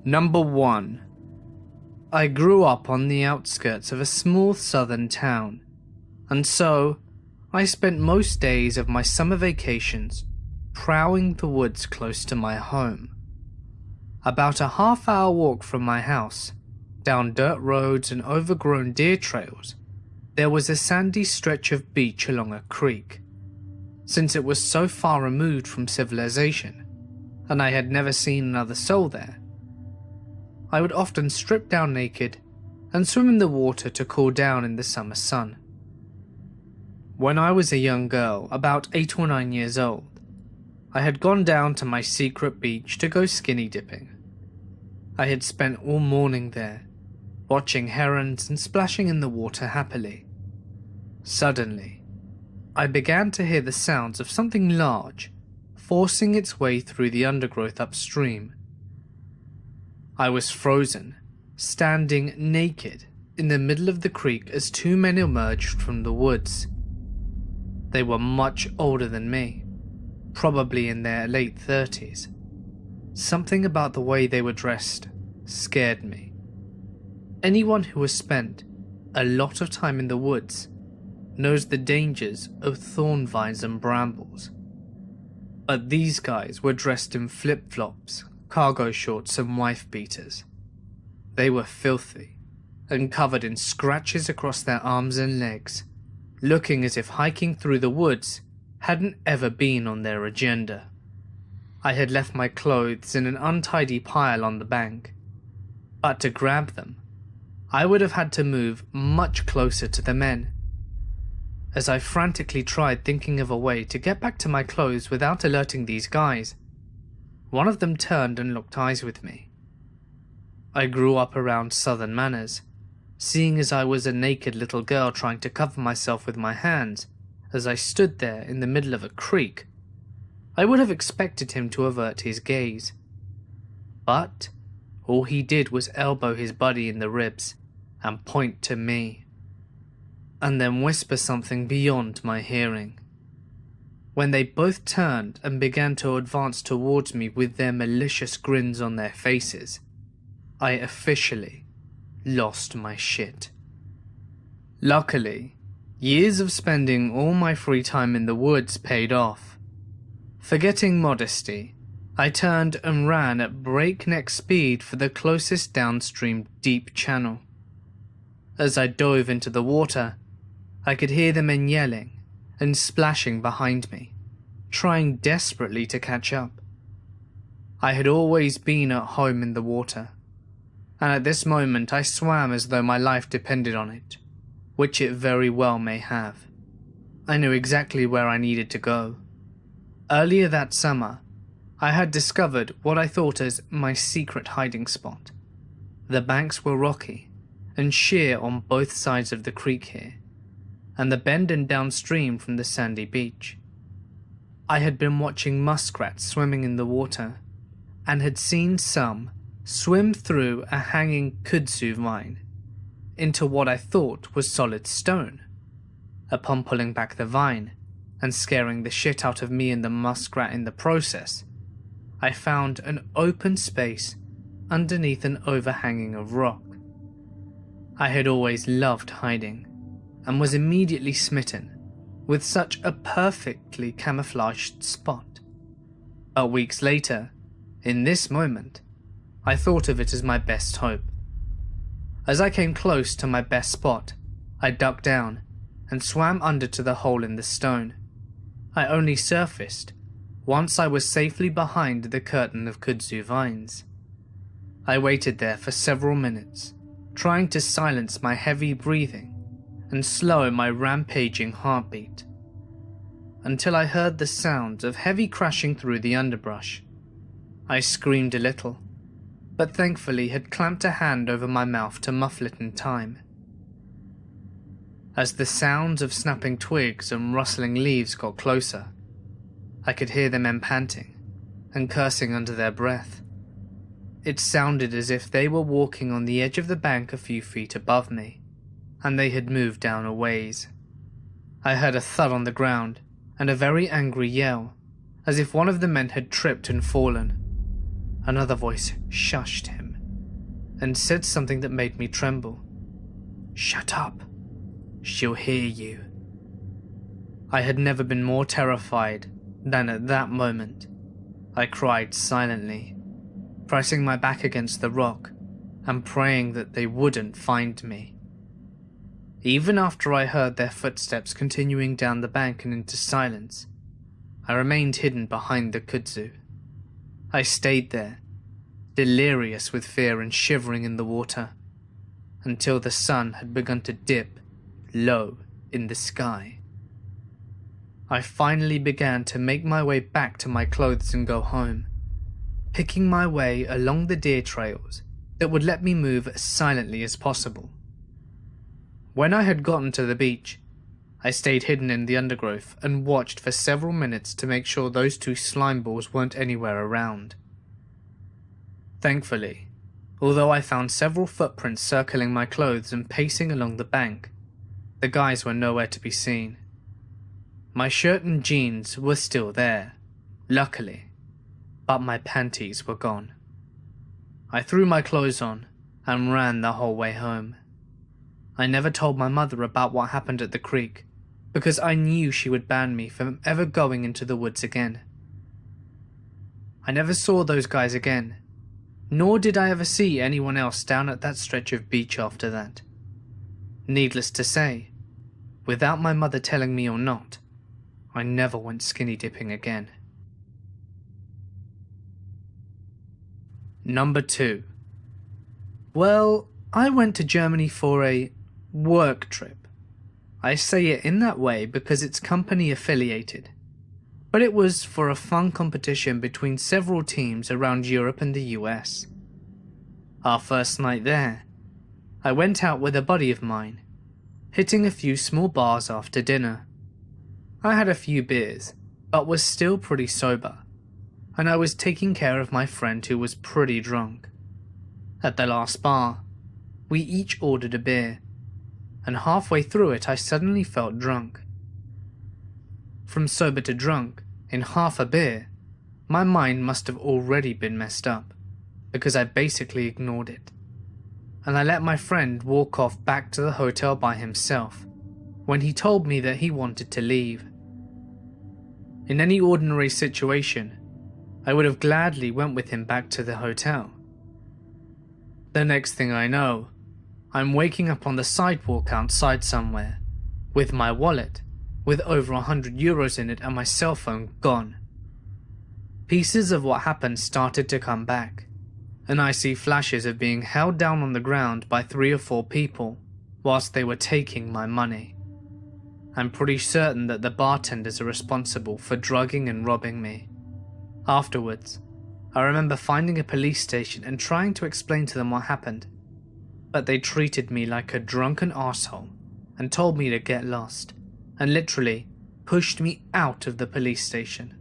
Number 1. I grew up on the outskirts of a small southern town, and so I spent most days of my summer vacations prowling the woods close to my home. About a half-hour walk from my house, down dirt roads and overgrown deer trails, there was a sandy stretch of beach along a creek. Since it was so far removed from civilization, and I had never seen another soul there, I would often strip down naked and swim in the water to cool down in the summer sun. When I was a young girl, about 8 or 9 years old, I had gone down to my secret beach to go skinny dipping. I had spent all morning there, watching herons and splashing in the water happily. Suddenly, I began to hear the sounds of something large forcing its way through the undergrowth upstream. I was frozen, standing naked in the middle of the creek as 2 men emerged from the woods. They were much older than me, probably in their late 30s. Something about the way they were dressed scared me. Anyone who has spent a lot of time in the woods knows the dangers of thorn vines and brambles. But these guys were dressed in flip-flops, cargo shorts and wife beaters. They were filthy and covered in scratches across their arms and legs, looking as if hiking through the woods hadn't ever been on their agenda. I had left my clothes in an untidy pile on the bank, but to grab them, I would have had to move much closer to the men. As I frantically tried thinking of a way to get back to my clothes without alerting these guys, one of them turned and locked eyes with me. I grew up around southern manners, seeing as I was a naked little girl trying to cover myself with my hands as I stood there in the middle of a creek. I would have expected him to avert his gaze, but all he did was elbow his buddy in the ribs and point to me, and then whisper something beyond my hearing. When they both turned and began to advance towards me with their malicious grins on their faces, I officially lost my shit. Luckily, years of spending all my free time in the woods paid off. Forgetting modesty, I turned and ran at breakneck speed for the closest downstream deep channel. As I dove into the water, I could hear the men yelling and splashing behind me, trying desperately to catch up. I had always been at home in the water, and at this moment I swam as though my life depended on it, which it very well may have. I knew exactly where I needed to go. Earlier that summer, I had discovered what I thought as my secret hiding spot. The banks were rocky and sheer on both sides of the creek here, and the bend and downstream from the sandy beach. I had been watching muskrats swimming in the water, and had seen some swim through a hanging kudzu vine into what I thought was solid stone. Upon pulling back the vine, and scaring the shit out of me and the muskrat in the process, I found an open space underneath an overhanging of rock. I had always loved hiding, and was immediately smitten with such a perfectly camouflaged spot. But weeks later, in this moment, I thought of it as my best hope. As I came close to my best spot, I ducked down and swam under to the hole in the stone. I only surfaced once I was safely behind the curtain of kudzu vines. I waited there for several minutes, trying to silence my heavy breathing and slow my rampaging heartbeat, until I heard the sounds of heavy crashing through the underbrush. I screamed a little, but thankfully had clamped a hand over my mouth to muffle it in time. As the sounds of snapping twigs and rustling leaves got closer, I could hear the men panting and cursing under their breath. It sounded as if they were walking on the edge of the bank a few feet above me, and they had moved down a ways. I heard a thud on the ground and a very angry yell, as if one of the men had tripped and fallen. Another voice shushed him, and said something that made me tremble. "Shut up. She'll hear you." I had never been more terrified than at that moment. I cried silently, pressing my back against the rock and praying that they wouldn't find me. Even after I heard their footsteps continuing down the bank and into silence, I remained hidden behind the kudzu. I stayed there, delirious with fear and shivering in the water, until the sun had begun to dip low in the sky. I finally began to make my way back to my clothes and go home, picking my way along the deer trails that would let me move as silently as possible. When I had gotten to the beach, I stayed hidden in the undergrowth and watched for several minutes to make sure those two slime balls weren't anywhere around. Thankfully, although I found several footprints circling my clothes and pacing along the bank, the guys were nowhere to be seen. My shirt and jeans were still there, luckily, but my panties were gone. I threw my clothes on and ran the whole way home. I never told my mother about what happened at the creek because I knew she would ban me from ever going into the woods again. I never saw those guys again, nor did I ever see anyone else down at that stretch of beach after that. Needless to say, without my mother telling me or not, I never went skinny dipping again. Number 2. Well, I went to Germany for a work trip. I say it in that way because it's company affiliated, but it was for a fun competition between several teams around Europe and the US. Our first night there, I went out with a buddy of mine, hitting a few small bars after dinner. I had a few beers, but was still pretty sober, and I was taking care of my friend who was pretty drunk. At the last bar, we each ordered a beer, and halfway through it I suddenly felt drunk. From sober to drunk, in half a beer, my mind must have already been messed up, because I basically ignored it, and I let my friend walk off back to the hotel by himself when he told me that he wanted to leave. In any ordinary situation, I would have gladly went with him back to the hotel. The next thing I know, I'm waking up on the sidewalk outside somewhere, with my wallet, with over 100 euros in it and my cell phone gone. Pieces of what happened started to come back, and I see flashes of being held down on the ground by 3 or 4 people whilst they were taking my money. I'm pretty certain that the bartenders are responsible for drugging and robbing me. Afterwards, I remember finding a police station and trying to explain to them what happened, but they treated me like a drunken arsehole and told me to get lost, and literally pushed me out of the police station.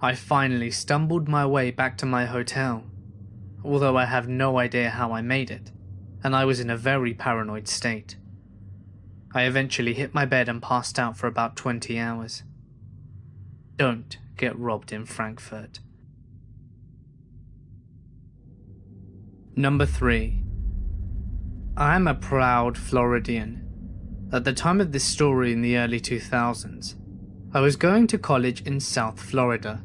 I finally stumbled my way back to my hotel, although I have no idea how I made it, and I was in a very paranoid state. I eventually hit my bed and passed out for about 20 hours. Don't get robbed in Frankfurt. Number 3. I am a proud Floridian. At the time of this story in the early 2000s, I was going to college in South Florida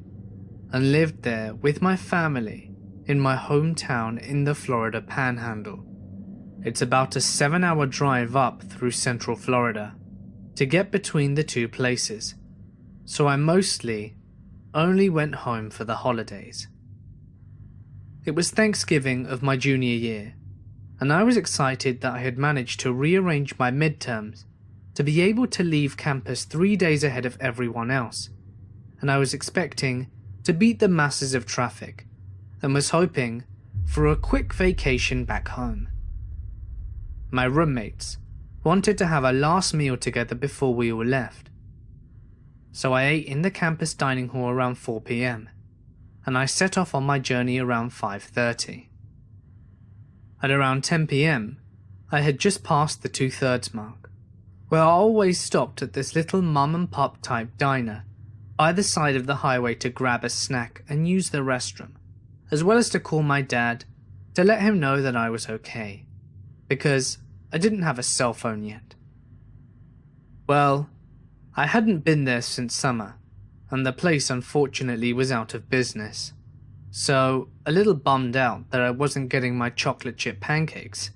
and lived there with my family in my hometown in the Florida Panhandle. It's about a 7-hour drive up through Central Florida to get between the two places, so I mostly only went home for the holidays. It was Thanksgiving of my junior year, and I was excited that I had managed to rearrange my midterms to be able to leave campus 3 days ahead of everyone else, and I was expecting to beat the masses of traffic and was hoping for a quick vacation back home. My roommates wanted to have a last meal together before we all left, so I ate in the campus dining hall around 4 PM, and I set off on my journey around 5:30. At around 10 PM, I had just passed the 2/3 mark, where I always stopped at this little mum and pop type diner by the side of the highway to grab a snack and use the restroom, as well as to call my dad, to let him know that I was okay, because I didn't have a cell phone yet. Well, I hadn't been there since summer, and the place unfortunately was out of business, so a little bummed out that I wasn't getting my chocolate chip pancakes,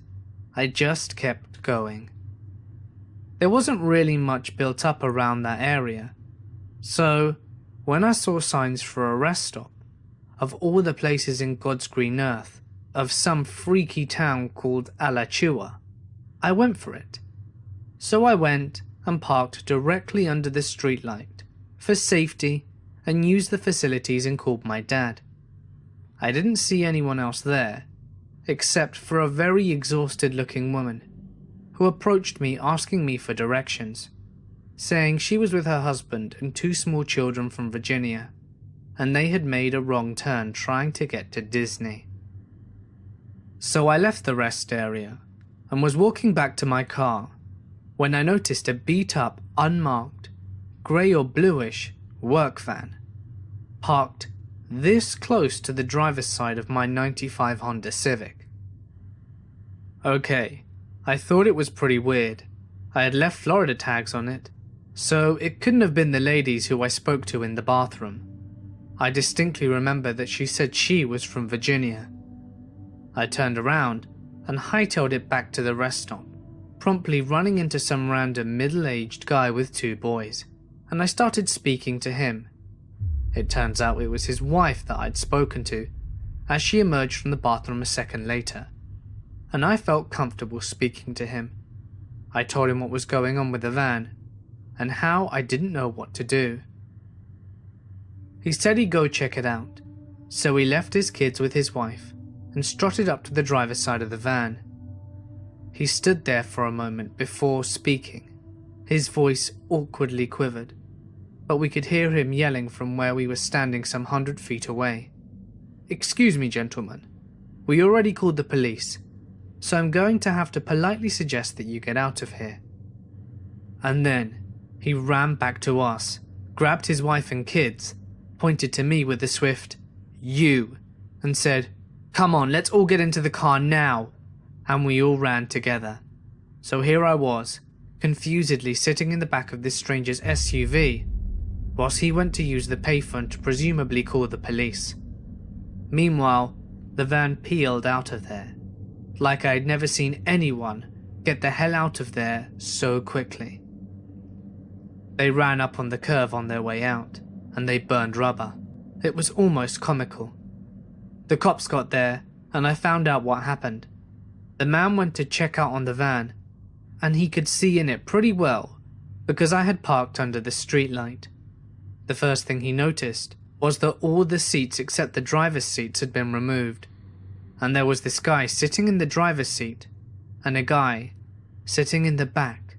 I just kept going. There wasn't really much built up around that area, so when I saw signs for a rest stop, of all the places in God's green earth, of some freaky town called Alachua, I went for it. So I went and parked directly under the streetlight for safety and used the facilities and called my dad. I didn't see anyone else there, except for a very exhausted looking woman who approached me asking me for directions, saying she was with her husband and 2 small children from Virginia, and they had made a wrong turn trying to get to Disney. So I left the rest area and was walking back to my car when I noticed a beat-up, unmarked, grey or bluish work van parked this close to the driver's side of my '95 Honda Civic. Okay, I thought it was pretty weird. I had left Florida tags on it, so it couldn't have been the ladies who I spoke to in the bathroom. I distinctly remember that she said she was from Virginia. I turned around and hightailed it back to the rest stop, promptly running into some random middle-aged guy with 2 boys, and I started speaking to him. It turns out it was his wife that I'd spoken to, as she emerged from the bathroom a second later, and I felt comfortable speaking to him. I told him what was going on with the van, and how I didn't know what to do. He said he'd go check it out, so he left his kids with his wife and strutted up to the driver's side of the van. He stood there for a moment before speaking. His voice awkwardly quivered, but we could hear him yelling from where we were standing some 100 feet away. "Excuse me, gentlemen. We already called the police, so I'm going to have to politely suggest that you get out of here." And then he ran back to us, grabbed his wife and kids, pointed to me with a swift "you," and said, "Come on, let's all get into the car now," and we all ran together. So here I was, confusedly sitting in the back of this stranger's SUV, whilst he went to use the payphone to presumably call the police. Meanwhile, the van peeled out of there, like I had never seen anyone get the hell out of there so quickly. They ran up on the curve on their way out, and they burned rubber. It was almost comical. The cops got there, and I found out what happened. The man went to check out on the van, and he could see in it pretty well because I had parked under the streetlight. The first thing he noticed was that all the seats except the driver's seats had been removed, and there was this guy sitting in the driver's seat, and a guy sitting in the back,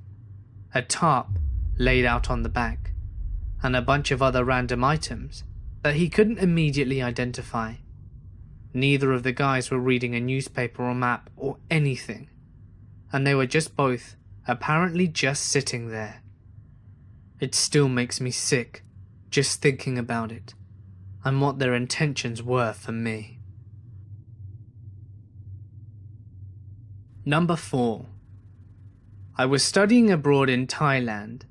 a tarp laid out on the back, and a bunch of other random items that he couldn't immediately identify. Neither of the guys were reading a newspaper or map or anything, and they were just both apparently just sitting there. It still makes me sick just thinking about it, and what their intentions were for me. Number 4. I was studying abroad in Thailand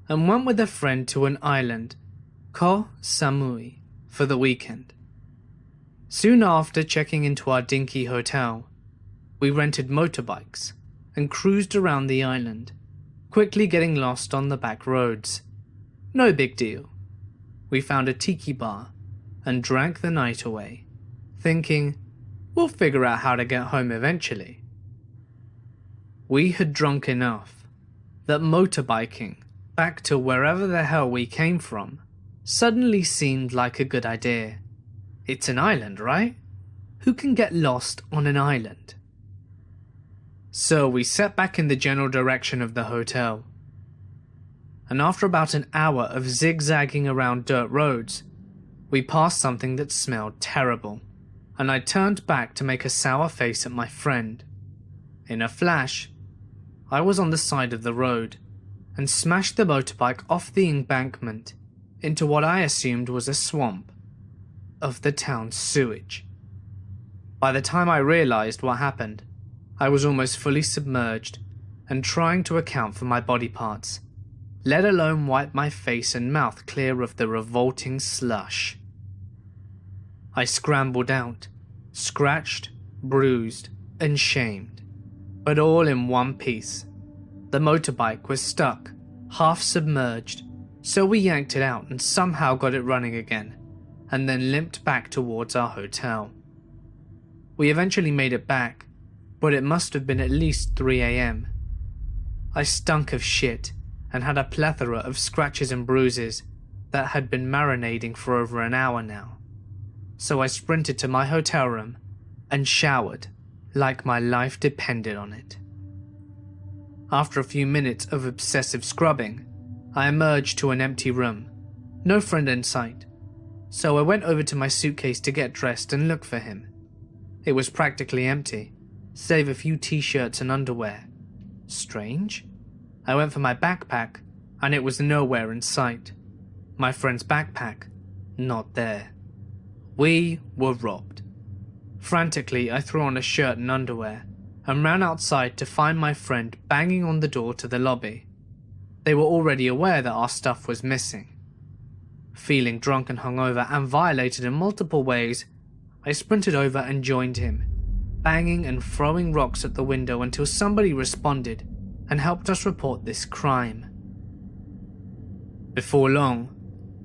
and went with a friend to an island, Koh Samui, for the weekend. Soon after checking into our dinky hotel, we rented motorbikes and cruised around the island, quickly getting lost on the back roads. No big deal. We found a tiki bar and drank the night away, thinking, we'll figure out how to get home eventually. We had drunk enough that motorbiking back to wherever the hell we came from suddenly seemed like a good idea. It's an island, right? Who can get lost on an island? So we set back in the general direction of the hotel, and after about an hour of zigzagging around dirt roads, we passed something that smelled terrible, and I turned back to make a sour face at my friend. In a flash, I was on the side of the road and smashed the motorbike off the embankment into what I assumed was a swamp of the town's sewage. By the time I realized what happened, I was almost fully submerged and trying to account for my body parts, let alone wipe my face and mouth clear of the revolting slush. I scrambled out, scratched, bruised, and shamed, but all in one piece. The motorbike was stuck, half submerged, so we yanked it out and somehow got it running again, and then limped back towards our hotel. We eventually made it back, but it must have been at least 3 a.m. I stunk of shit and had a plethora of scratches and bruises that had been marinating for over an hour now, so I sprinted to my hotel room and showered like my life depended on it. After a few minutes of obsessive scrubbing, I emerged to an empty room, no friend in sight, so I went over to my suitcase to get dressed and look for him. It was practically empty, save a few t-shirts and underwear. Strange? I went for my backpack, and it was nowhere in sight. My friend's backpack, not there. We were robbed. Frantically, I threw on a shirt and underwear, and ran outside to find my friend banging on the door to the lobby. They were already aware that our stuff was missing. Feeling drunk and hungover and violated in multiple ways, I sprinted over and joined him, banging and throwing rocks at the window until somebody responded and helped us report this crime. Before long,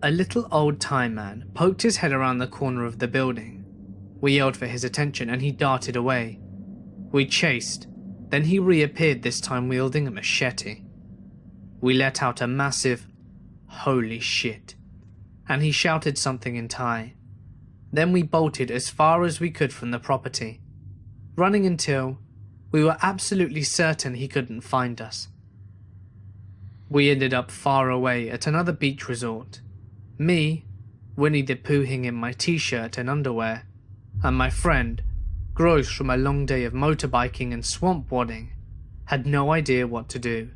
a little old Thai man poked his head around the corner of the building. We yelled for his attention and he darted away. We chased, then he reappeared, this time wielding a machete. We let out a massive, "Holy shit," and he shouted something in Thai. Then we bolted as far as we could from the property, running until we were absolutely certain he couldn't find us. We ended up far away at another beach resort. Me, Winnie the Poohing in my t-shirt and underwear, and my friend, gross from a long day of motorbiking and swamp wadding, had no idea what to do.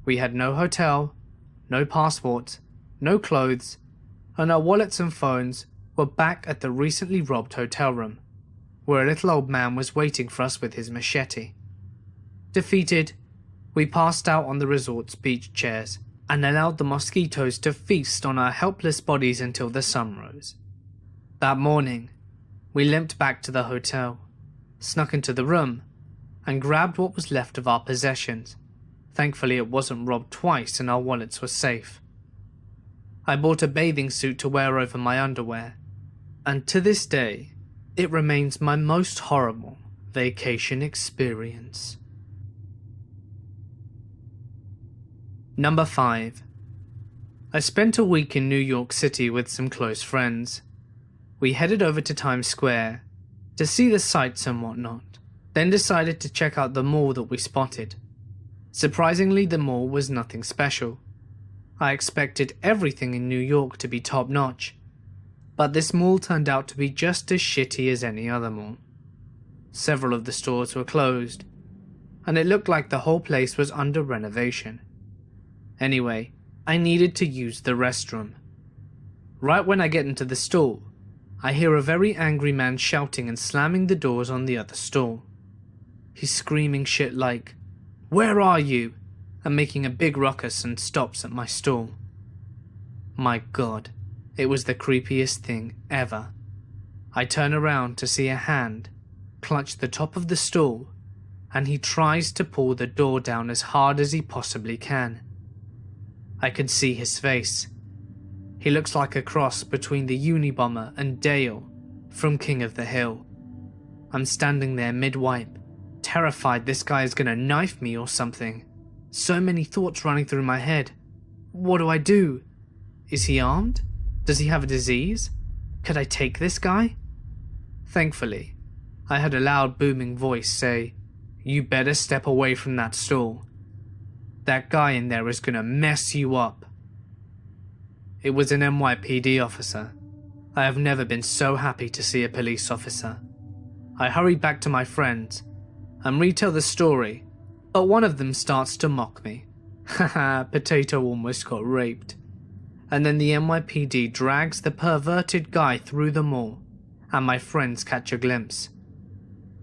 We had no hotel, no passport, no clothes, and our wallets and phones were back at the recently robbed hotel room, where a little old man was waiting for us with his machete. Defeated, we passed out on the resort's beach chairs and allowed the mosquitoes to feast on our helpless bodies until the sun rose. That morning, we limped back to the hotel, snuck into the room, and grabbed what was left of our possessions. Thankfully, it wasn't robbed twice and our wallets were safe. I bought a bathing suit to wear over my underwear, and to this day, it remains my most horrible vacation experience. Number 5. I spent a week in New York City with some close friends. We headed over to Times Square to see the sights and whatnot, then decided to check out the mall that we spotted. Surprisingly, the mall was nothing special. I expected everything in New York to be top-notch, but this mall turned out to be just as shitty as any other mall. Several of the stores were closed, and it looked like the whole place was under renovation. Anyway, I needed to use the restroom. Right when I get into the stall, I hear a very angry man shouting and slamming the doors on the other stall. He's screaming shit like, "Where are you?" and making a big ruckus, and stops at my stall. My god, it was the creepiest thing ever. I turn around to see a hand clutch the top of the stall, and he tries to pull the door down as hard as he possibly can. I can see his face. He looks like a cross between the Unabomber and Dale from King of the Hill. I'm standing there mid-wipe, terrified this guy is gonna knife me or something. So many thoughts running through my head. What do I do? Is he armed? Does he have a disease? Could I take this guy? Thankfully, I heard a loud booming voice say, "You better step away from that stall. That guy in there is gonna mess you up." It was an NYPD officer. I have never been so happy to see a police officer. I hurried back to my friends and retell the story, but one of them starts to mock me. Haha, Potato almost got raped. And then the NYPD drags the perverted guy through the mall, and my friends catch a glimpse,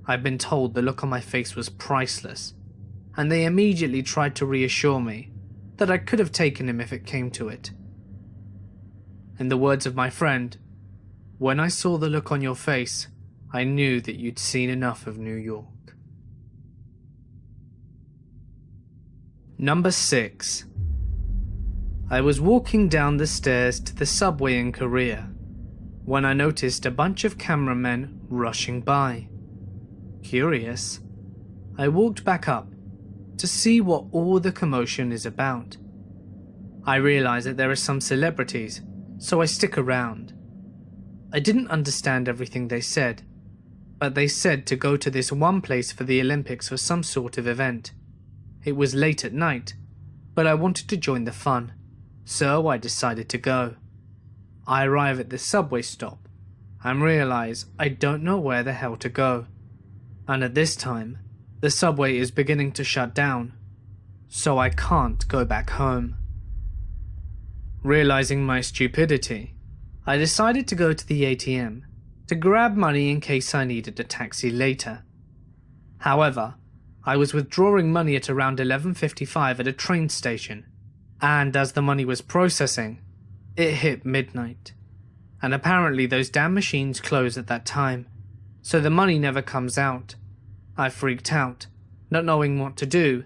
I'd been told the look on my face was priceless, and they immediately tried to reassure me that I could have taken him if it came to it. In the words of my friend, "When I saw the look on your face, I knew that you'd seen enough of New York." Number 6. I was walking down the stairs to the subway in Korea when I noticed a bunch of cameramen rushing by. Curious, I walked back up to see what all the commotion is about. I realize that there are some celebrities, so I stick around. I didn't understand everything they said, but they said to go to this one place for the Olympics or some sort of event. It was late at night, but I wanted to join the fun, so I decided to go. I arrive at the subway stop and realize I don't know where the hell to go. And at this time, the subway is beginning to shut down, so I can't go back home. Realizing my stupidity, I decided to go to the ATM to grab money in case I needed a taxi later. However, I was withdrawing money at around 11:55 at a train station, and as the money was processing, it hit midnight. And apparently those damn machines close at that time, so the money never comes out. I freaked out, not knowing what to do,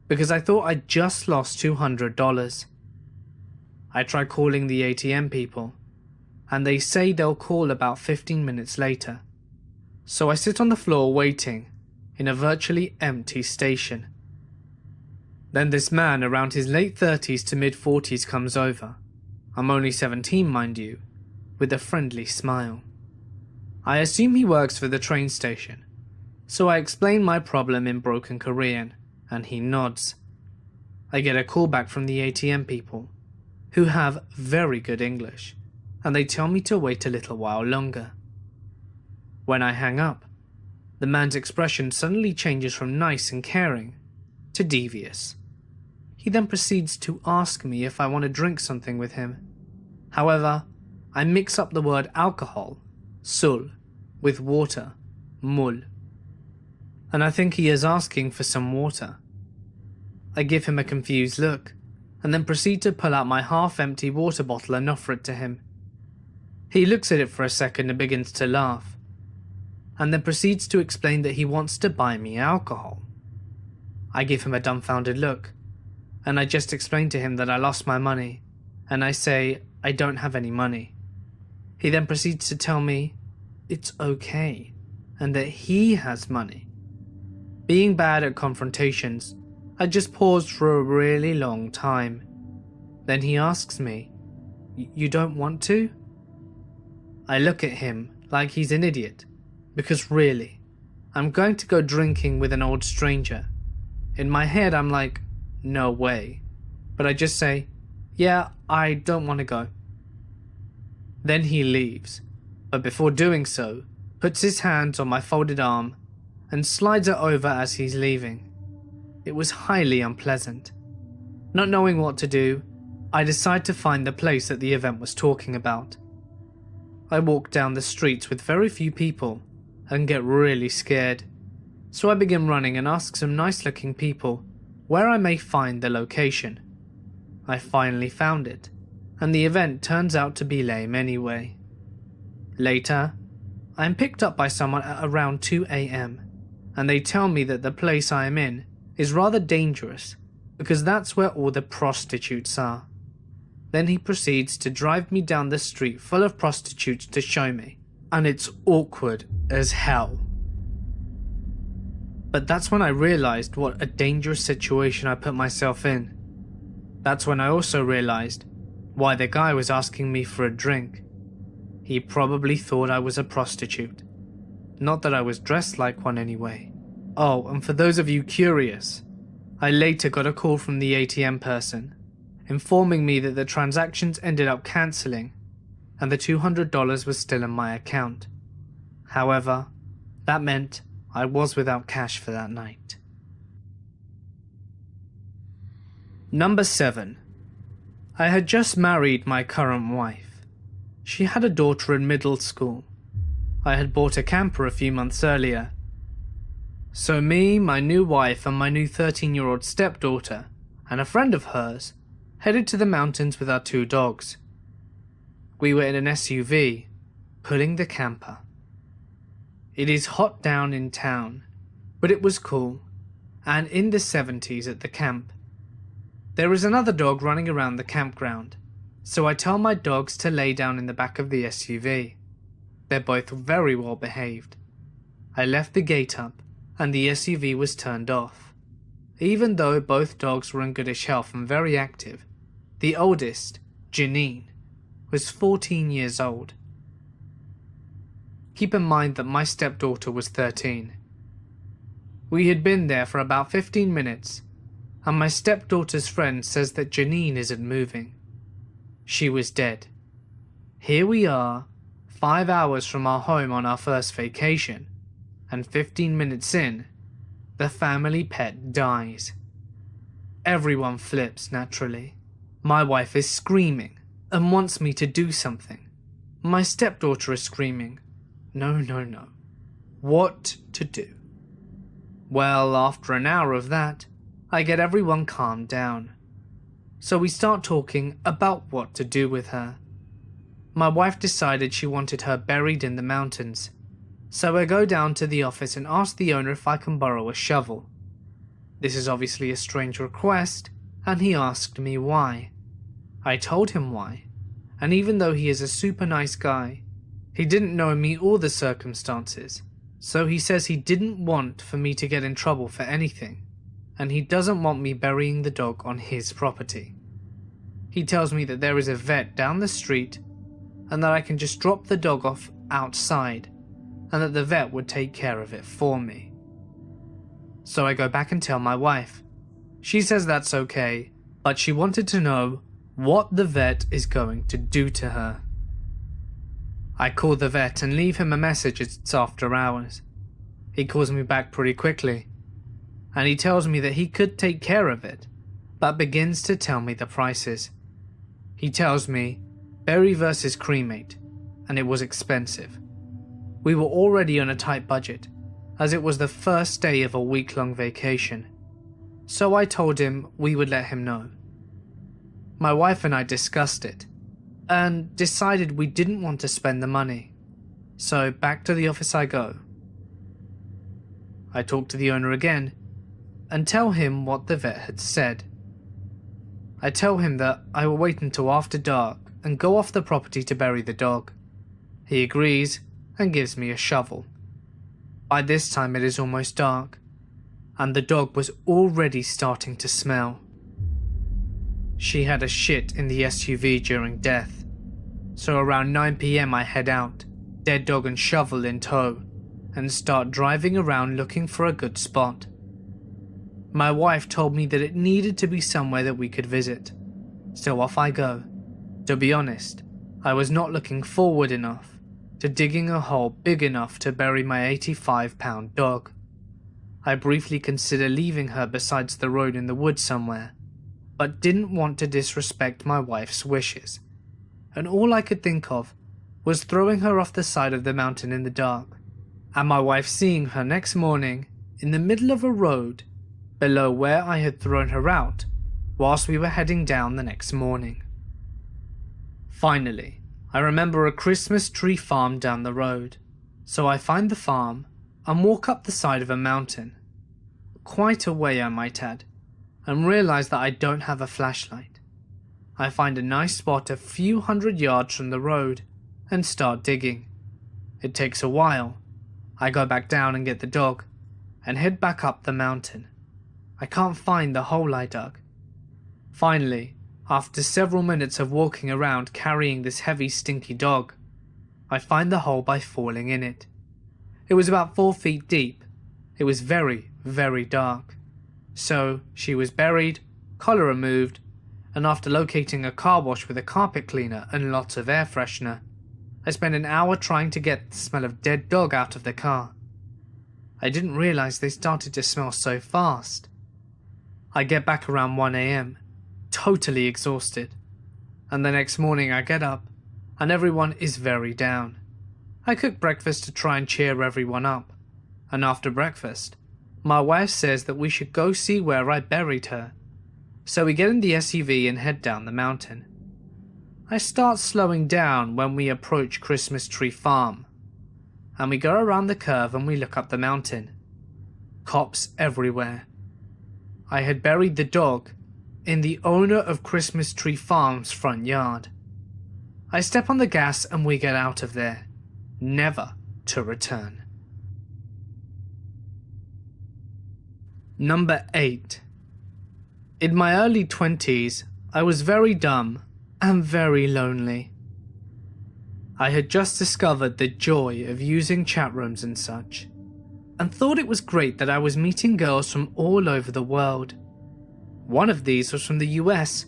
because I thought I'd just lost $200. I try calling the ATM people, and they say they'll call about 15 minutes later. So I sit on the floor waiting in a virtually empty station. Then this man around his late 30s to mid 40s comes over. I'm only 17, mind you, with a friendly smile. I assume he works for the train station, so I explain my problem in broken Korean, and he nods. I get a call back from the ATM people, who have very good English, and they tell me to wait a little while longer. When I hang up, the man's expression suddenly changes from nice and caring to devious. He then proceeds to ask me if I want to drink something with him. However, I mix up the word alcohol, sul, with water, mul, and I think he is asking for some water. I give him a confused look, and then proceed to pull out my half-empty water bottle and offer it to him. He looks at it for a second and begins to laugh, and then proceeds to explain that he wants to buy me alcohol. I give him a dumbfounded look, and I just explain to him that I lost my money, and I say I don't have any money. He then proceeds to tell me it's okay, and that he has money. Being bad at confrontations, I just paused for a really long time. Then he asks me, "You don't want to?" I look at him like he's an idiot, because really, I'm going to go drinking with an old stranger. In my head I'm like, no way, but I just say, "Yeah, I don't want to go." Then he leaves, but before doing so, puts his hands on my folded arm and slides it over as he's leaving. It was highly unpleasant. Not knowing what to do, I decide to find the place that the event was talking about. I walk down the streets with very few people and get really scared, so I begin running and ask some nice-looking people where I may find the location. I finally found it, and the event turns out to be lame anyway. Later, I am picked up by someone at around 2 AM, and they tell me that the place I am in is rather dangerous because that's where all the prostitutes are. Then he proceeds to drive me down the street full of prostitutes to show me, and it's awkward as hell. But that's when I realized what a dangerous situation I put myself in. That's when I also realized why the guy was asking me for a drink. He probably thought I was a prostitute. Not that I was dressed like one anyway. Oh, and for those of you curious, I later got a call from the ATM person, informing me that the transactions ended up cancelling, and the $200 was still in my account. However, that meant I was without cash for that night. Number 7. I had just married my current wife. She had a daughter in middle school. I had bought a camper a few months earlier, So me, my new wife, and my new 13-year-old stepdaughter, and a friend of hers, headed to the mountains with our 2 dogs. We were in an SUV, pulling the camper. It is hot down in town, but it was cool, and in the 70s at the camp. There is another dog running around the campground, so I tell my dogs to lay down in the back of the SUV. They're both very well behaved. I left the gate up, and the SUV was turned off. Even though both dogs were in goodish health and very active, the oldest, Janine, was 14 years old. Keep in mind that my stepdaughter was 13. We had been there for about 15 minutes, and my stepdaughter's friend says that Janine isn't moving. She was dead. Here we are, 5 hours from our home on our first vacation, and 15 minutes in, the family pet dies. Everyone flips, naturally. My wife is screaming and wants me to do something. My stepdaughter is screaming, no. What to do? Well, after an hour of that, I get everyone calmed down. So we start talking about what to do with her. My wife decided she wanted her buried in the mountains, so I go down to the office and ask the owner if I can borrow a shovel. This is obviously a strange request, and he asked me why. I told him why, and even though he is a super nice guy, he didn't know me or the circumstances, so he says he didn't want for me to get in trouble for anything, and he doesn't want me burying the dog on his property. He tells me that there is a vet down the street, and that I can just drop the dog off outside, and that the vet would take care of it for me. So I go back and tell my wife. She says that's okay, but she wanted to know what the vet is going to do to her. I call the vet and leave him a message as it's after hours. He calls me back pretty quickly, and he tells me that he could take care of it, but begins to tell me the prices. He tells me bury versus cremate, and it was expensive. We were already on a tight budget, as it was the first day of a week-long vacation, so I told him we would let him know. My wife and I discussed it, and decided we didn't want to spend the money, so back to the office I go. I talk to the owner again, and tell him what the vet had said. I tell him that I will wait until after dark and go off the property to bury the dog. He agrees and gives me a shovel. By this time it is almost dark, and the dog was already starting to smell. She had a shit in the SUV during death, so around 9 PM I head out, dead dog and shovel in tow, and start driving around looking for a good spot. My wife told me that it needed to be somewhere that we could visit, so off I go. To be honest, I was not looking forward enough to digging a hole big enough to bury my 85-pound dog. I briefly considered leaving her besides the road in the woods somewhere, but didn't want to disrespect my wife's wishes, and all I could think of was throwing her off the side of the mountain in the dark, and my wife seeing her next morning in the middle of a road below where I had thrown her out whilst we were heading down the next morning. Finally, I remember a Christmas tree farm down the road, so I find the farm and walk up the side of a mountain, quite a way I might add, and realise that I don't have a flashlight. I find a nice spot a few hundred yards from the road and start digging. It takes a while. I go back down and get the dog and head back up the mountain. I can't find the hole I dug. Finally, after several minutes of walking around carrying this heavy stinky dog, I find the hole by falling in it. It was about 4 feet deep. It was very, very dark. So she was buried, collar removed, and after locating a car wash with a carpet cleaner and lots of air freshener, I spent an hour trying to get the smell of dead dog out of the car. I didn't realize they started to smell so fast. I get back around 1 AM, totally exhausted, and the next morning I get up and everyone is very down. I cook breakfast to try and cheer everyone up, and after breakfast, My wife says that we should go see where I buried her. So we get in the SUV and head down the mountain. I start slowing down when we approach Christmas Tree Farm, and we go around the curve and we look up the mountain. Cops everywhere. I had buried the dog in the owner of Christmas Tree Farm's front yard. I step on the gas and we get out of there, never to return. Number 8. In my early 20s, I was very dumb and very lonely. I had just discovered the joy of using chat rooms and such, and thought it was great that I was meeting girls from all over the world. One of these was from the US,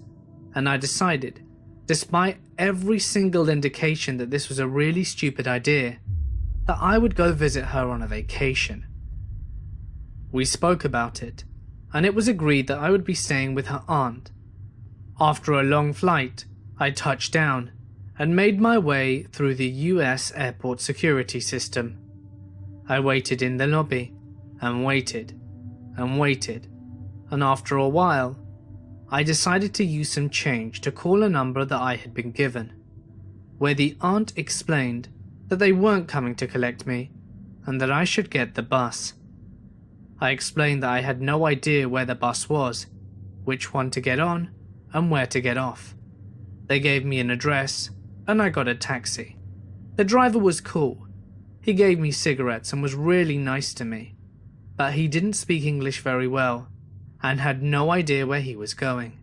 and I decided, despite every single indication that this was a really stupid idea, that I would go visit her on a vacation. We spoke about it, and it was agreed that I would be staying with her aunt. After a long flight, I touched down and made my way through the US airport security system. I waited in the lobby, and waited, and waited, and after a while, I decided to use some change to call a number that I had been given, where the aunt explained that they weren't coming to collect me, and that I should get the bus. I explained that I had no idea where the bus was, which one to get on, and where to get off. They gave me an address, and I got a taxi. The driver was cool. He gave me cigarettes and was really nice to me, but he didn't speak English very well, and had no idea where he was going.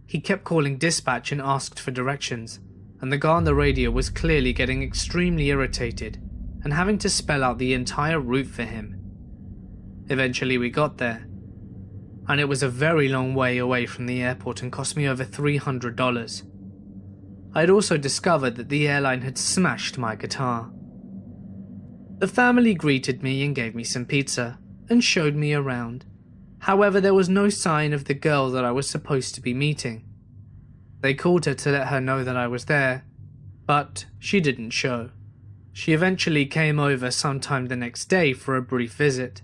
He kept calling dispatch and asked for directions, and the guy on the radio was clearly getting extremely irritated and having to spell out the entire route for him. Eventually we got there, and it was a very long way away from the airport and cost me over $300. I had also discovered that the airline had smashed my guitar. The family greeted me and gave me some pizza and showed me around. However, there was no sign of the girl that I was supposed to be meeting. They called her to let her know that I was there, but she didn't show. She eventually came over sometime the next day for a brief visit,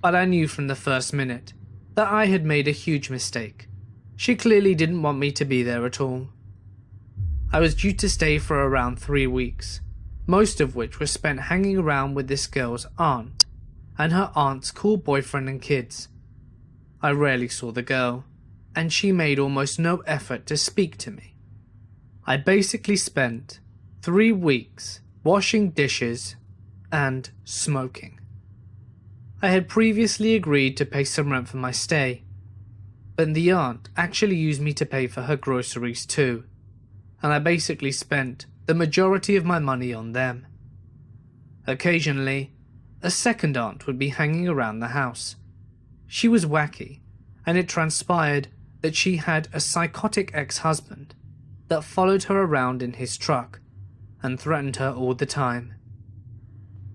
but I knew from the first minute that I had made a huge mistake. She clearly didn't want me to be there at all. I was due to stay for around 3 weeks, most of which was spent hanging around with this girl's aunt and her aunt's cool boyfriend and kids. I rarely saw the girl, and she made almost no effort to speak to me. I basically spent 3 weeks washing dishes and smoking. I had previously agreed to pay some rent for my stay, but the aunt actually used me to pay for her groceries too, and I basically spent the majority of my money on them. Occasionally, a second aunt would be hanging around the house. She was wacky, and it transpired that she had a psychotic ex-husband that followed her around in his truck and threatened her all the time.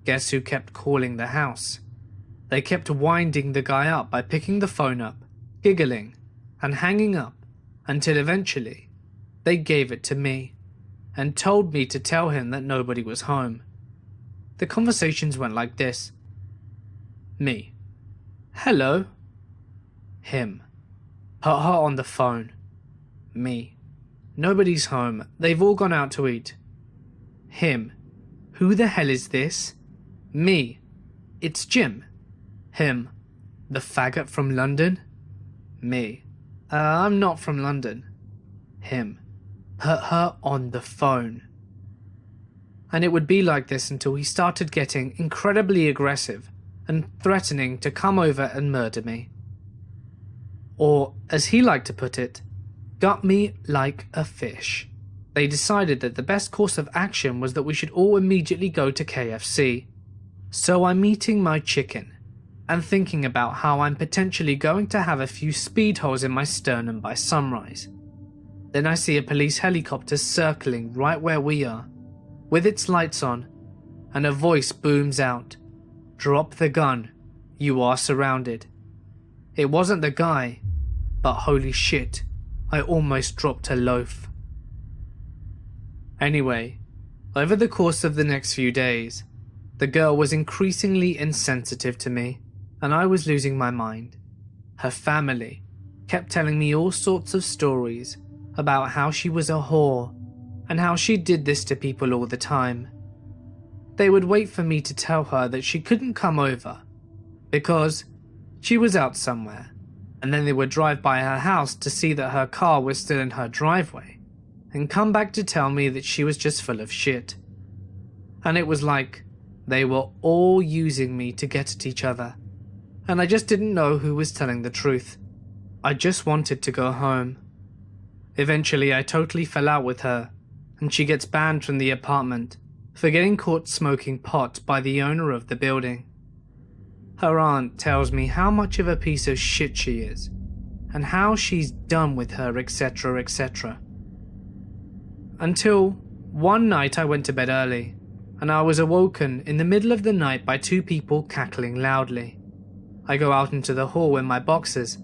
Guess who kept calling the house? They kept winding the guy up by picking the phone up, giggling, and hanging up until eventually they gave it to me and told me to tell him that nobody was home. The conversations went like this. Me. Hello. Him. Put her on the phone. Me. Nobody's home. They've all gone out to eat. Him. Who the hell is this? Me. It's Jim. Him. The faggot from London? Me. I'm not from London. Him. Put her on the phone. And it would be like this until he started getting incredibly aggressive and threatening to come over and murder me. Or, as he liked to put it, gut me like a fish. They decided that the best course of action was that we should all immediately go to KFC. So I'm eating my chicken and thinking about how I'm potentially going to have a few speed holes in my sternum by sunrise. Then I see a police helicopter circling right where we are, with its lights on, and a voice booms out, "Drop the gun, you are surrounded." It wasn't the guy, but holy shit, I almost dropped a loaf. Anyway, over the course of the next few days, the girl was increasingly insensitive to me, and I was losing my mind. Her family kept telling me all sorts of stories about how she was a whore and how she did this to people all the time. They would wait for me to tell her that she couldn't come over because she was out somewhere, and then they would drive by her house to see that her car was still in her driveway and come back to tell me that she was just full of shit. And it was like they were all using me to get at each other, and I just didn't know who was telling the truth. I just wanted to go home. Eventually I totally fell out with her, and she gets banned from the apartment for getting caught smoking pot by the owner of the building. Her aunt tells me how much of a piece of shit she is, and how she's done with her, etc, etc. Until one night I went to bed early, and I was awoken in the middle of the night by two people cackling loudly. I go out into the hall in my boxers,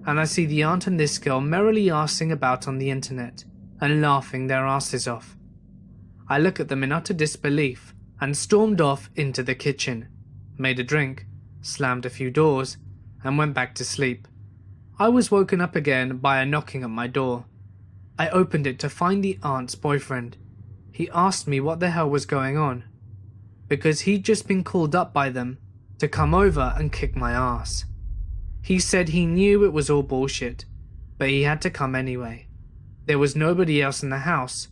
and I see the aunt and this girl merrily arsing about on the internet and laughing their asses off. I look at them in utter disbelief and stormed off into the kitchen, made a drink, slammed a few doors, and went back to sleep. I was woken up again by a knocking at my door. I opened it to find the aunt's boyfriend. He asked me what the hell was going on, because he'd just been called up by them to come over and kick my ass. He said he knew it was all bullshit, but he had to come anyway. There was nobody else in the house,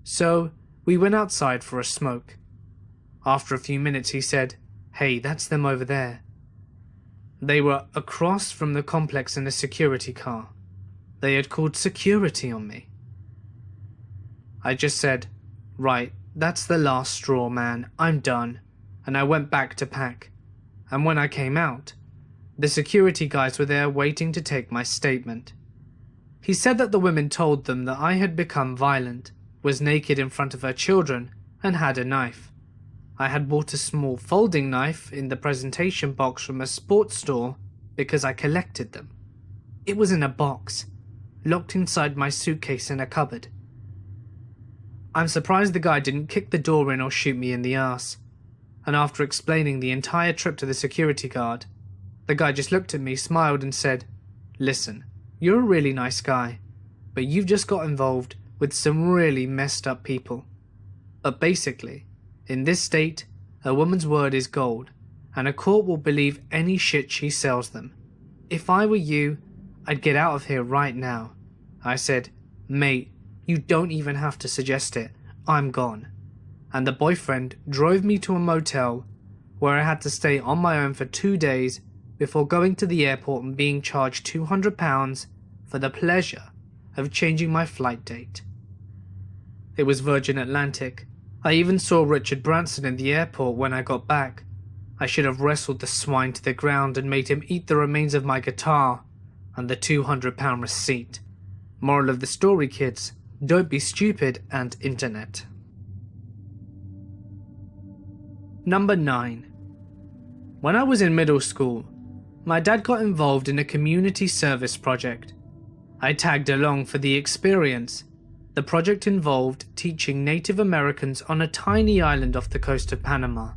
so we went outside for a smoke. After a few minutes he said, "Hey, that's them over there." They were across from the complex in a security car. They had called security on me. I just said, "Right, that's the last straw, man, I'm done," and I went back to pack. And when I came out, the security guys were there waiting to take my statement. He said that the women told them that I had become violent, was naked in front of her children, and had a knife. I had bought a small folding knife in the presentation box from a sports store because I collected them. It was in a box, locked inside my suitcase in a cupboard. I'm surprised the guy didn't kick the door in or shoot me in the ass, and after explaining the entire trip to the security guard, the guy just looked at me, smiled and said, "Listen, you're a really nice guy, but you've just got involved with some really messed up people. But basically, in this state, a woman's word is gold, and a court will believe any shit she sells them. If I were you, I'd get out of here right now." I said, "Mate, you don't even have to suggest it, I'm gone." And the boyfriend drove me to a motel where I had to stay on my own for 2 days before going to the airport and being charged £200 for the pleasure of changing my flight date. It was Virgin Atlantic. I even saw Richard Branson in the airport when I got back. I should have wrestled the swine to the ground and made him eat the remains of my guitar and the £200 receipt. Moral of the story, kids, don't be stupid and internet. Number 9. When I was in middle school, my dad got involved in a community service project. I tagged along for the experience. The project involved teaching Native Americans on a tiny island off the coast of Panama.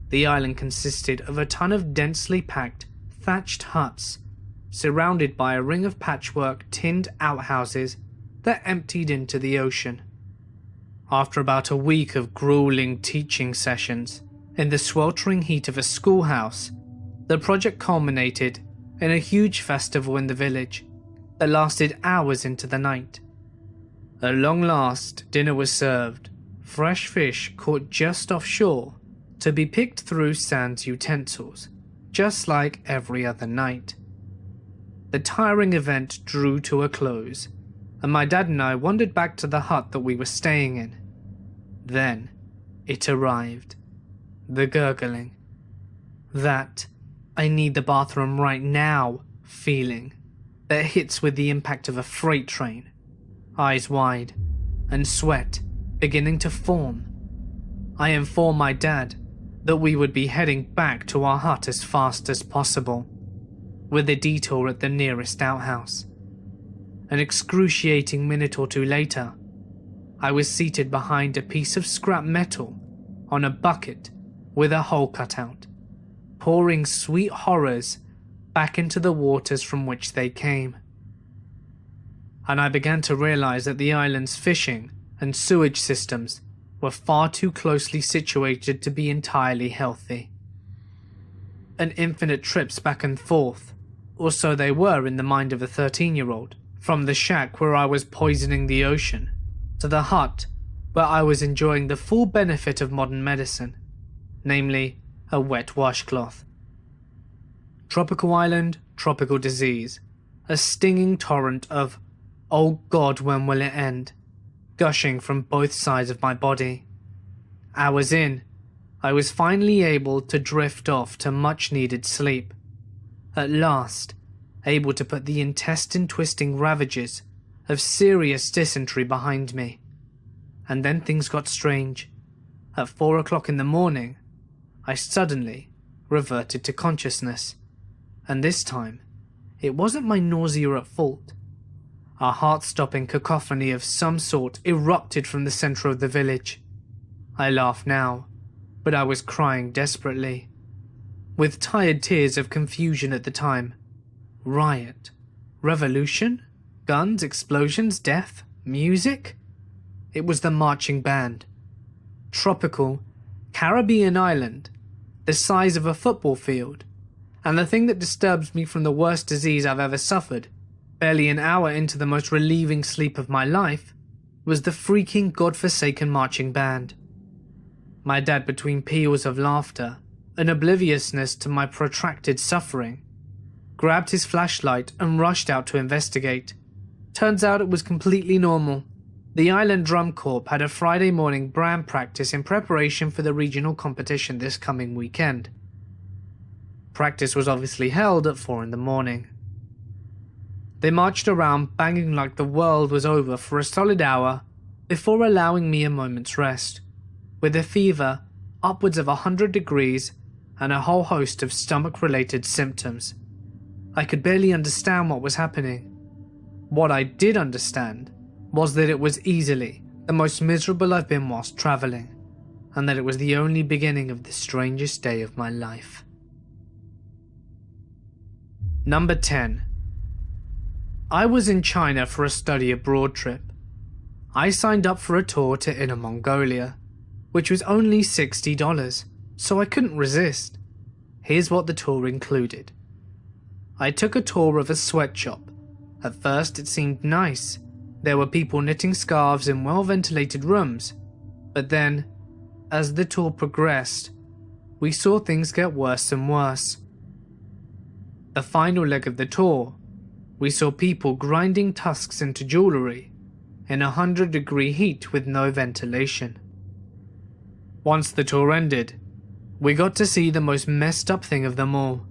The island consisted of a ton of densely packed, thatched huts, surrounded by a ring of patchwork tinned outhouses that emptied into the ocean. After about a week of grueling teaching sessions in the sweltering heat of a schoolhouse, the project culminated in a huge festival in the village that lasted hours into the night. At long last, dinner was served, fresh fish caught just offshore to be picked through sand utensils, just like every other night. The tiring event drew to a close, and my dad and I wandered back to the hut that we were staying in. Then, it arrived. The gurgling. That "I need the bathroom right now" feeling that hits with the impact of a freight train. Eyes wide, and sweat beginning to form. I informed my dad that we would be heading back to our hut as fast as possible, with a detour at the nearest outhouse. An excruciating minute or two later, I was seated behind a piece of scrap metal on a bucket with a hole cut out, pouring sweet horrors back into the waters from which they came. And I began to realize that the island's fishing and sewage systems were far too closely situated to be entirely healthy. And infinite trips back and forth, or so they were in the mind of a 13-year-old, from the shack where I was poisoning the ocean, to the hut where I was enjoying the full benefit of modern medicine, namely a wet washcloth. Tropical island, tropical disease, a stinging torrent of "Oh God, when will it end?" gushing from both sides of my body. Hours in, I was finally able to drift off to much-needed sleep. At last, able to put the intestine-twisting ravages of serious dysentery behind me. And then things got strange. At 4 o'clock in the morning, I suddenly reverted to consciousness. And this time, it wasn't my nausea at fault. A heart-stopping cacophony of some sort erupted from the center of the village. I laugh now, but I was crying desperately, with tired tears of confusion at the time. Riot? Revolution? Guns? Explosions? Death? Music? It was the marching band. Tropical, Caribbean island, the size of a football field, and the thing that disturbs me from the worst disease I've ever suffered, barely an hour into the most relieving sleep of my life, was the freaking godforsaken marching band. My dad, between peals of laughter and obliviousness to my protracted suffering, grabbed his flashlight and rushed out to investigate. Turns out it was completely normal. The Island Drum Corps had a Friday morning band practice in preparation for the regional competition this coming weekend. Practice was obviously held at 4 in the morning. They marched around banging like the world was over for a solid hour before allowing me a moment's rest, with a fever upwards of 100 degrees and a whole host of stomach-related symptoms. I could barely understand what was happening. What I did understand was that it was easily the most miserable I've been whilst travelling, and that it was the only beginning of the strangest day of my life. Number 10. I was in China for a study abroad trip. I signed up for a tour to Inner Mongolia, which was only $60, so I couldn't resist. Here's what the tour included. I took a tour of a sweatshop. At first it seemed nice. There were people knitting scarves in well-ventilated rooms. But then, as the tour progressed, we saw things get worse and worse. The final leg of the tour, we saw people grinding tusks into jewellery in 100-degree heat with no ventilation. Once the tour ended, we got to see the most messed up thing of them all,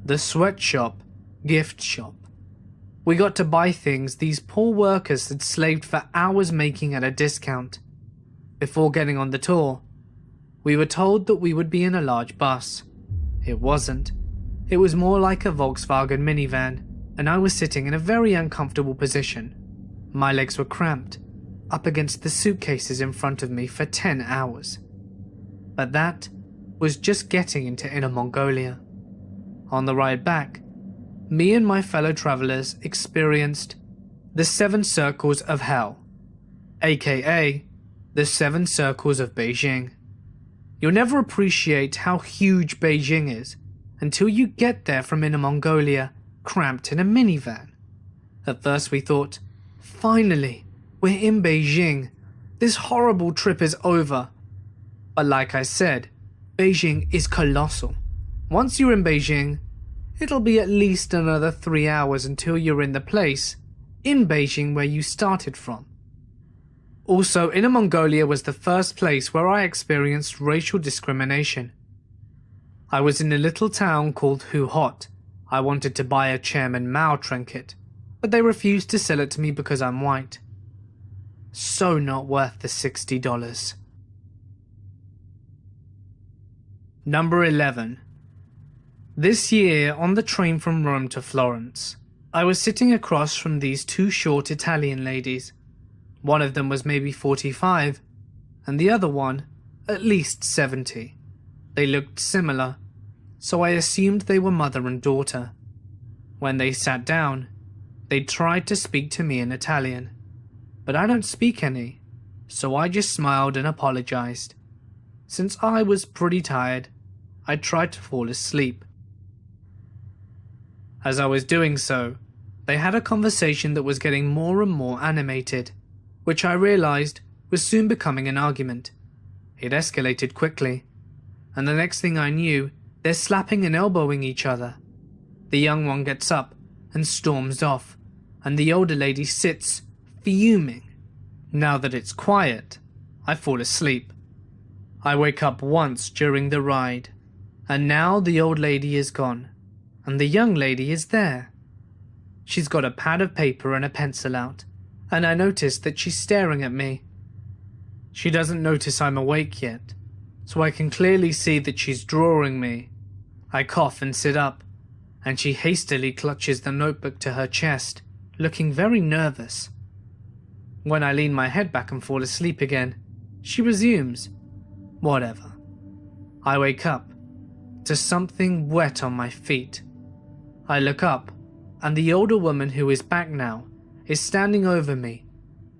the sweatshop gift shop. We got to buy things these poor workers had slaved for hours making at a discount. Before getting on the tour, we were told that we would be in a large bus. It wasn't. It was more like a Volkswagen minivan, and I was sitting in a very uncomfortable position. My legs were cramped, up against the suitcases in front of me for 10 hours. But that was just getting into Inner Mongolia. On the ride back, me and my fellow travellers experienced the 7 circles of hell, aka the 7 circles of Beijing. You'll never appreciate how huge Beijing is until you get there from Inner Mongolia, cramped in a minivan. At first we thought, finally, we're in Beijing. This horrible trip is over. But like I said, Beijing is colossal. Once you're in Beijing, it'll be at least another 3 hours until you're in the place in Beijing where you started from. Also, Inner Mongolia was the first place where I experienced racial discrimination. I was in a little town called Huhot. I wanted to buy a Chairman Mao trinket, but they refused to sell it to me because I'm white. So not worth the $60. Number 11. This year, on the train from Rome to Florence, I was sitting across from these 2 short Italian ladies. One of them was maybe 45, and the other one at least 70. They looked similar. so I assumed they were mother and daughter. When they sat down, they tried to speak to me in Italian, but I don't speak any, so I just smiled and apologized. Since I was pretty tired, I tried to fall asleep. As I was doing so, they had a conversation that was getting more and more animated, which I realized was soon becoming an argument. It escalated quickly, and the next thing I knew, they're slapping and elbowing each other. The young one gets up and storms off, and the older lady sits, fuming. Now that it's quiet, I fall asleep. I wake up once during the ride, and now the old lady is gone, and the young lady is there. She's got a pad of paper and a pencil out, and I notice that she's staring at me. She doesn't notice I'm awake yet, so I can clearly see that she's drawing me. I cough and sit up, and she hastily clutches the notebook to her chest, looking very nervous. When I lean my head back and fall asleep again, she resumes. Whatever. I wake up to something wet on my feet. I look up, and the older woman, who is back now, is standing over me,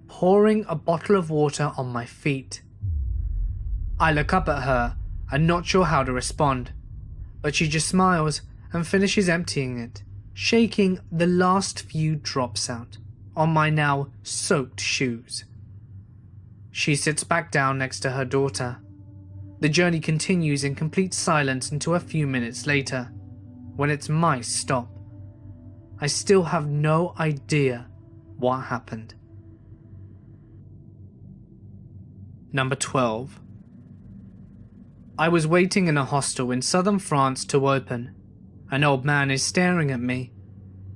pouring a bottle of water on my feet. I look up at her and not sure how to respond, but she just smiles and finishes emptying it, shaking the last few drops out on my now soaked shoes. She sits back down next to her daughter. The journey continues in complete silence until a few minutes later, when it's my stop. I still have no idea what happened. Number 12. I was waiting in a hostel in southern France to open. An old man is staring at me.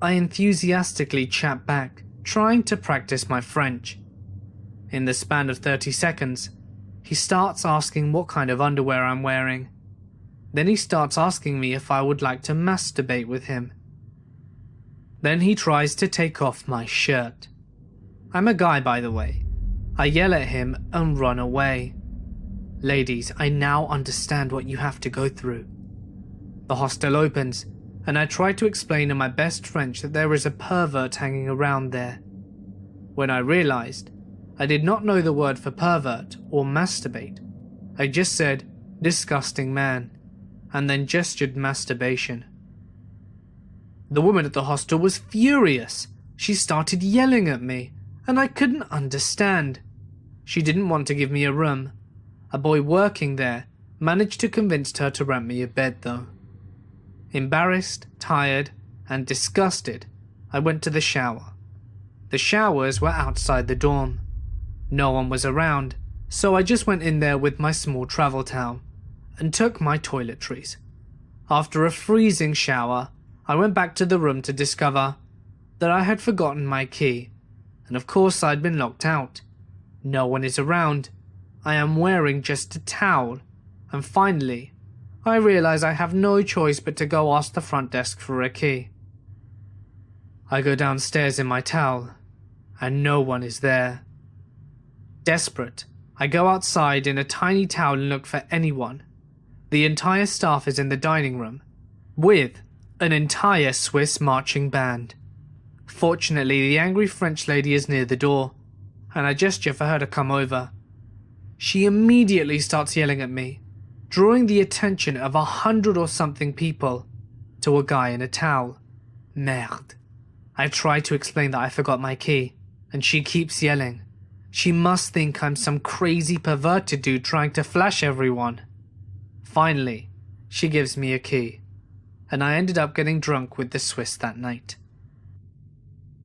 I enthusiastically chat back, trying to practice my French. In the span of 30 seconds, he starts asking what kind of underwear I'm wearing. Then he starts asking me if I would like to masturbate with him. Then he tries to take off my shirt. I'm a guy, by the way. I yell at him and run away. Ladies, I now understand what you have to go through. The hostel opens, and I try to explain in my best French that there is a pervert hanging around there. When I realized, I did not know the word for pervert or masturbate. I just said, disgusting man, and then gestured masturbation. The woman at the hostel was furious. She started yelling at me, and I couldn't understand. She didn't want to give me a room. A boy working there managed to convince her to rent me a bed though. Embarrassed, tired, and disgusted, I went to the shower. The showers were outside the dorm. No one was around, so I just went in there with my small travel towel and took my toiletries. After a freezing shower, I went back to the room to discover that I had forgotten my key, and of course I'd been locked out. No one is around. I am wearing just a towel, and finally, I realize I have no choice but to go ask the front desk for a key. I go downstairs in my towel, and no one is there. Desperate, I go outside in a tiny towel and look for anyone. The entire staff is in the dining room, with an entire Swiss marching band. Fortunately, the angry French lady is near the door, and I gesture for her to come over. She immediately starts yelling at me, drawing the attention of 100 or something people to a guy in a towel. Merde. I try to explain that I forgot my key, and she keeps yelling. She must think I'm some crazy perverted dude trying to flash everyone. Finally, she gives me a key, and I ended up getting drunk with the Swiss that night.